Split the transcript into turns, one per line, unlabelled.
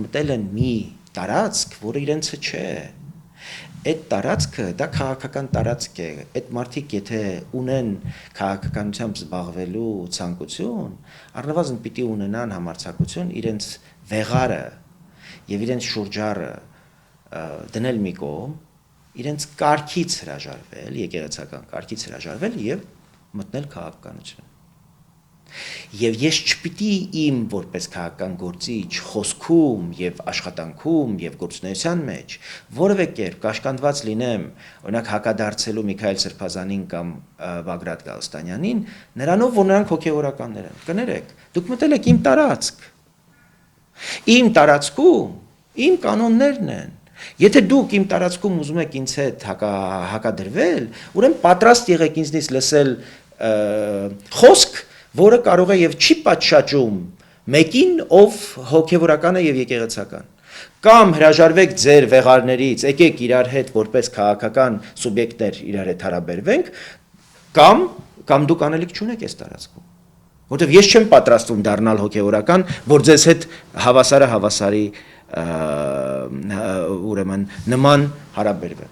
մտել են մի տարածք, որը իրենցը չէ։ Այդ տարածքը դա քաղաքական տարածք է, այդ մարդիկ եթե ունեն քաղաքականությամբ զբաղվելու ցանկություն, առնվազն պիտի ունենան համարձակություն իրենց վեղարը եւ իրենց շուրջառը դնել մի կողմ, իրենց կարգից հրաժարվել, եկեղեցական կարգից հրաժարվել եւ մտնել քաղաքականություն։ Եվ ես չպիտի իմ որպես քաղաքական գործիչ խոսքում եւ աշխատանքում եւ գործունեության մեջ որևէ կերպ կաշկանդված լինեմ, օրինակ հակադարձելու Միքայել Սրբազանին կամ Բագրատ Գալստանյանին, նրանով որ նրանք հոգեվորականներ են։ Կներեք, դուք մտել եք իմ տարածք։ Իմ տարածքում իմ կանոններն են։ Եթե դուք իմ տարածքում ուզում եք ինձ հետ հակադրվել, ուրեմն պատրաստ եղեք ինձնից լսել խոսք, որը կարող է եւ չի պատշաճում մեկին, ով հոգեվորական է եւ եկեղեցական։ Կամ հրաժարվեք ձեր վեղարներից, եկեք իրար հետ որպես քաղաքական սուբյեկտներ իրար հետ հարաբերվենք, կամ դուք անելիք չունեք այս տարածքում։ Որտեւ ես չեմ պատրաստվում դառնալ հոգեվորական, որ ձեզ հետ հավասարը հավասարի ուրեմն նման հարաբերվեմ։